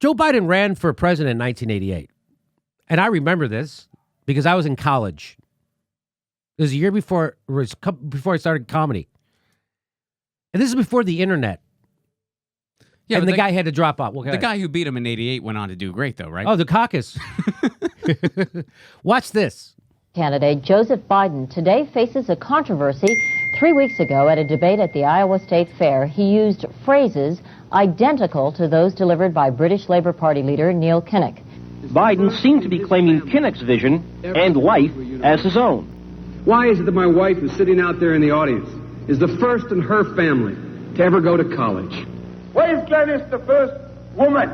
Joe Biden ran for president in 1988. And I remember this because I was in college. It was a year before I started comedy. And this is before the internet. Yeah, and the guy had to drop out. The guy who beat him in 88 went on to do great, though, right? Oh, the caucus. Watch this. Candidate Joseph Biden today faces a controversy. 3 weeks ago at a debate at the Iowa State Fair, he used phrases identical to those delivered by British Labour Party leader Neil Kinnock. Biden seemed to be claiming Kinnock's vision and life as his own. Why is it that my wife, who's sitting out there in the audience, is the first in her family to ever go to college? Why is Gladys the first woman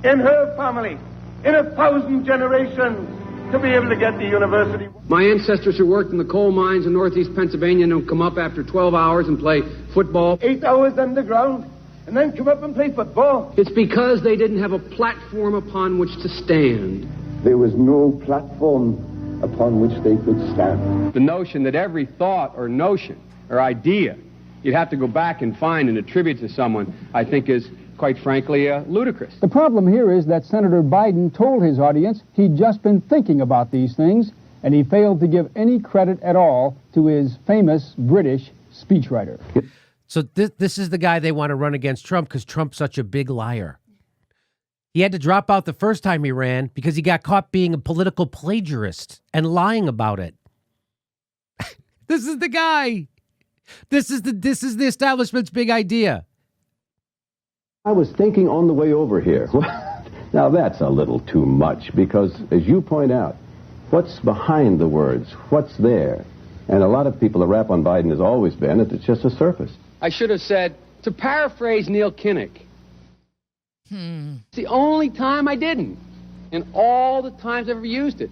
in her family in 1,000 generations to be able to get to university? My ancestors who worked in the coal mines in northeast Pennsylvania don't come up after 12 hours and play football. 8 hours underground and then come up and play football. It's because they didn't have a platform upon which to stand. There was no platform upon which they could stand. The notion that every thought or notion or idea you'd have to go back and find and attribute to someone, I think is, quite frankly, ludicrous. The problem here is that Senator Biden told his audience he'd just been thinking about these things, and he failed to give any credit at all to his famous British speechwriter. So this is the guy they want to run against Trump because Trump's such a big liar. He had to drop out the first time he ran because he got caught being a political plagiarist and lying about it. This is the guy. This is the establishment's big idea. I was thinking on the way over here. Now that's a little too much because, as you point out, what's behind the words? What's there? And a lot of people, the rap on Biden has always been that it's just a surface. I should have said, to paraphrase Neil Kinnock, it's the only time I didn't, and all the times I've ever used it.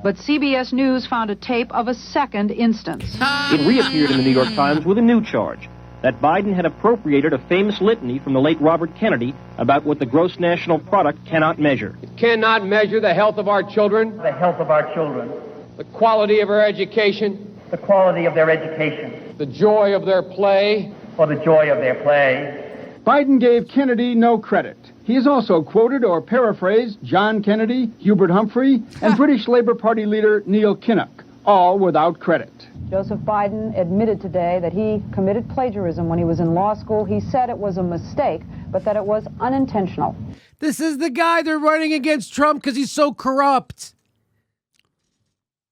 But CBS News found a tape of a second instance. It reappeared in the New York Times with a new charge, that Biden had appropriated a famous litany from the late Robert Kennedy about what the gross national product cannot measure. It cannot measure the health of our children, The health of our children, the quality of our education, the quality of their education, the joy of their play, or the joy of their play. Biden gave Kennedy no credit. He has also quoted or paraphrased John Kennedy, Hubert Humphrey, and British Labour Party leader Neil Kinnock, all without credit. Joseph Biden admitted today that he committed plagiarism when he was in law school. He said it was a mistake, but that it was unintentional. This is the guy they're running against Trump because he's so corrupt.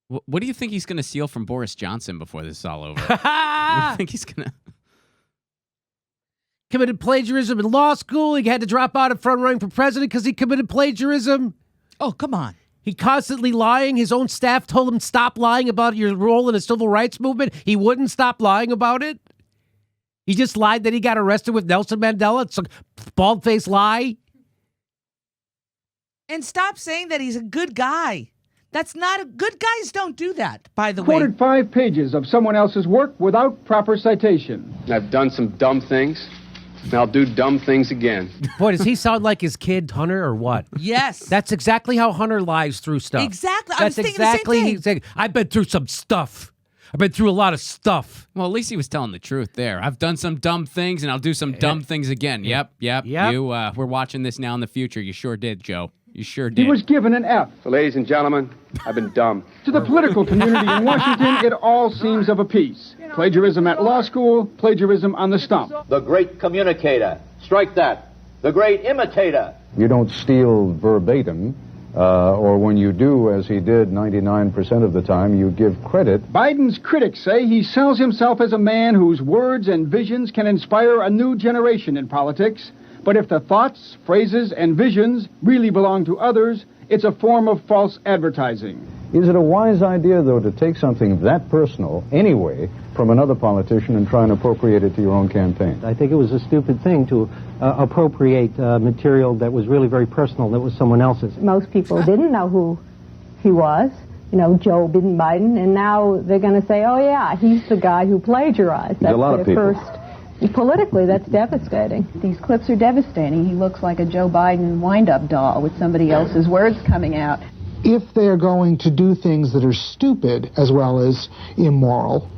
What do you think he's going to steal from Boris Johnson before this is all over? What do you think he's going to... Committed plagiarism in law school. He had to drop out of front running for president because he committed plagiarism. Oh, come on. He constantly lying. His own staff told him, stop lying about your role in the civil rights movement. He wouldn't stop lying about it. He just lied that he got arrested with Nelson Mandela. It's a bald-faced lie. And stop saying that he's a good guy. That's not a good guys don't do that, by the way. Quoted 5 pages of someone else's work without proper citation. I've done some dumb things, and I'll do dumb things again. Boy, does he sound like his kid, Hunter, or what? Yes. That's exactly how Hunter lies through stuff. Exactly. That's exactly the same thing. I've been through some stuff. I've been through a lot of stuff. Well, at least he was telling the truth there. I've done some dumb things, and I'll do some dumb things again. Yep. You, we're watching this now in the future. You sure did, Joe. You sure did. He was given an F. So, ladies and gentlemen, I've been dumb. To the political community in Washington, it all seems of a piece. Plagiarism at law school, plagiarism on the stump. The great communicator. Strike that. The great imitator. You don't steal verbatim, or when you do, as he did 99% of the time, you give credit. Biden's critics say he sells himself as a man whose words and visions can inspire a new generation in politics. But if the thoughts, phrases, and visions really belong to others, it's a form of false advertising. Is it a wise idea, though, to take something that personal, anyway, from another politician and try and appropriate it to your own campaign? I think it was a stupid thing to appropriate material that was really very personal, that was someone else's. Most people didn't know who he was, Joe Biden, and now they're going to say, oh, yeah, he's the guy who plagiarized. That's a lot of people. Politically, that's devastating. These clips are devastating. He looks like a Joe Biden wind-up doll with somebody else's words coming out. If they're going to do things that are stupid as well as immoral,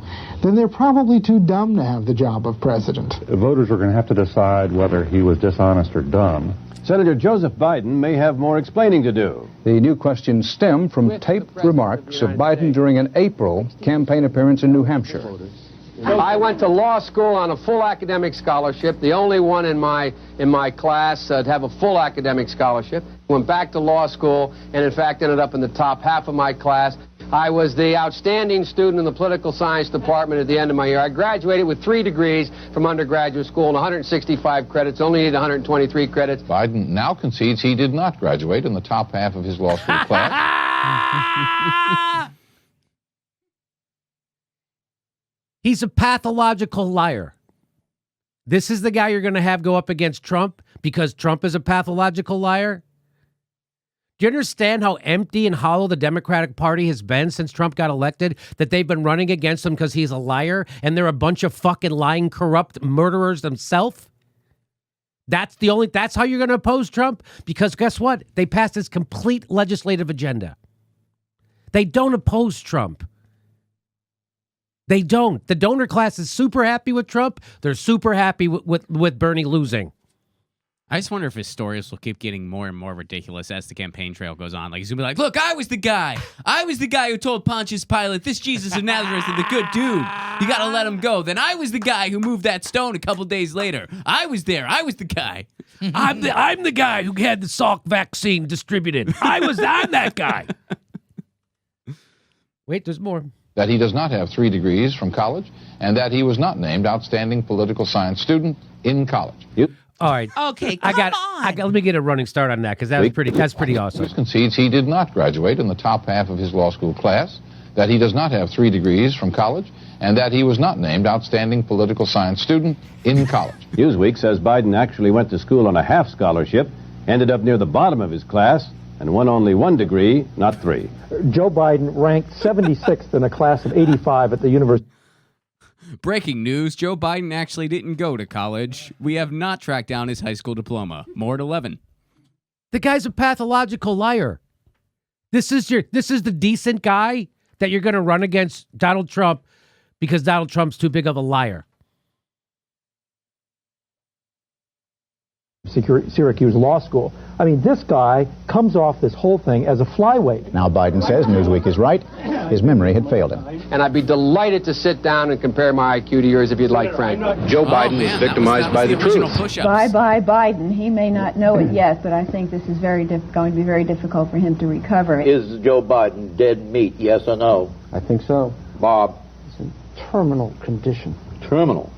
then they're probably too dumb to have the job of president. Voters are going to have to decide whether he was dishonest or dumb. Senator Joseph Biden may have more explaining to do. The new questions stem from taped remarks of Biden during an April campaign appearance in New Hampshire. I went to law school on a full academic scholarship, the only one in my class to have a full academic scholarship. Went back to law school and, in fact, ended up in the top half of my class. I was the outstanding student in the political science department at the end of my year. I graduated with 3 degrees from undergraduate school and 165 credits, only needed 123 credits. Biden now concedes he did not graduate in the top half of his law school class. He's a pathological liar. This is the guy you're going to have go up against Trump because Trump is a pathological liar? Do you understand how empty and hollow the Democratic Party has been since Trump got elected? That they've been running against him because he's a liar and they're a bunch of fucking lying, corrupt murderers themselves? That's how you're going to oppose Trump? Because guess what? They passed his complete legislative agenda. They don't oppose Trump. They don't. The donor class is super happy with Trump. They're super happy with Bernie losing. I just wonder if his stories will keep getting more and more ridiculous as the campaign trail goes on. Like, he's going to be like, look, I was the guy. I was the guy who told Pontius Pilate, this Jesus of Nazareth is the good dude. You got to let him go. Then I was the guy who moved that stone a couple days later. I was there. I was the guy. I'm the guy who had the Salk vaccine distributed. I'm that guy. Wait, there's more. That he does not have 3 degrees from college, and that he was not named outstanding political science student in college. All right. Okay, come on. Let me get a running start on that because that's pretty awesome. Concedes he did not graduate in the top half of his law school class, that he does not have 3 degrees from college, and that he was not named outstanding political science student in college. Newsweek says Biden actually went to school on a half scholarship, ended up near the bottom of his class, and won only 1 degree, not 3. Joe Biden ranked 76th in a class of 85 at the University. Breaking news, Joe Biden actually didn't go to college. We have not tracked down his high school diploma. More at 11. The guy's a pathological liar. This is the decent guy that you're going to run against Donald Trump because Donald Trump's too big of a liar. Syracuse Law School. I mean, this guy comes off this whole thing as a flyweight. Now Biden says Newsweek is right. His memory had failed him. And I'd be delighted to sit down and compare my IQ to yours if you'd like, Frank. Joe Biden is victimized by the truth. Bye-bye, Biden. He may not know it yet, but I think this is going to be very difficult for him to recover. Is Joe Biden dead meat, yes or no? I think so. Bob? It's in terminal condition. Terminal.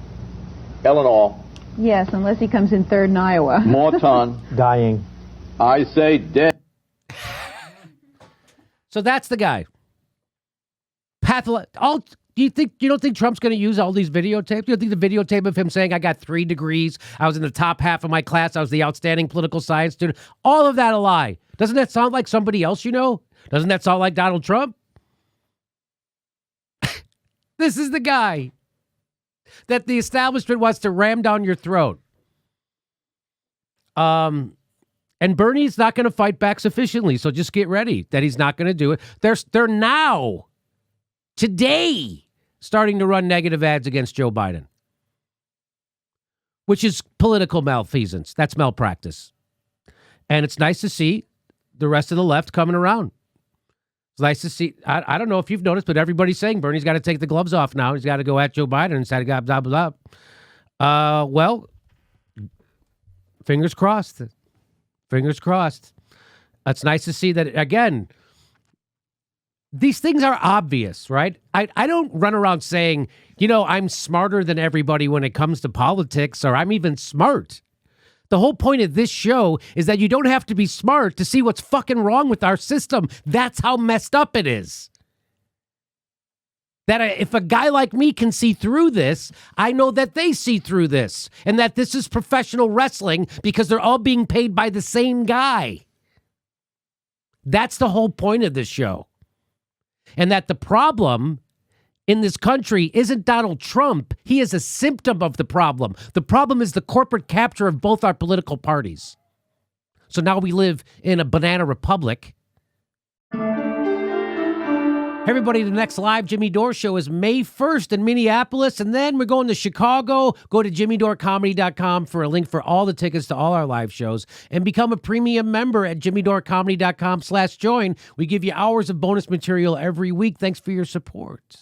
Eleanor? Yes, unless he comes in third in Iowa. Morton? Dying. I say dead. So that's the guy. You don't think Trump's going to use all these videotapes? You don't think the videotape of him saying, I got 3 degrees, I was in the top half of my class, I was the outstanding political science student, all of that a lie? Doesn't that sound like somebody else you know? Doesn't that sound like Donald Trump? This is the guy that the establishment wants to ram down your throat. And Bernie's not going to fight back sufficiently, so just get ready that he's not going to do it. They're now, today, starting to run negative ads against Joe Biden, which is political malfeasance. That's malpractice. And it's nice to see the rest of the left coming around. It's nice to see. I don't know if you've noticed, but everybody's saying Bernie's got to take the gloves off now. He's got to go at Joe Biden instead of blah, blah, blah. Well, fingers crossed. Fingers crossed. It's nice to see that, again, these things are obvious, right? I don't run around saying, I'm smarter than everybody when it comes to politics, or I'm even smart. The whole point of this show is that you don't have to be smart to see what's fucking wrong with our system. That's how messed up it is. That if a guy like me can see through this, I know that they see through this, and that this is professional wrestling because they're all being paid by the same guy. That's the whole point of this show. And that the problem in this country isn't Donald Trump. He is a symptom of the problem. The problem is the corporate capture of both our political parties. So now we live in a banana republic Everybody, the next live Jimmy Dore show is May 1st in Minneapolis, and then we're going to Chicago. Go to jimmydorcomedy.com for a link for all the tickets to all our live shows, and become a premium member at jimmydorcomedy.com/join. We give you hours of bonus material every week. Thanks for your support.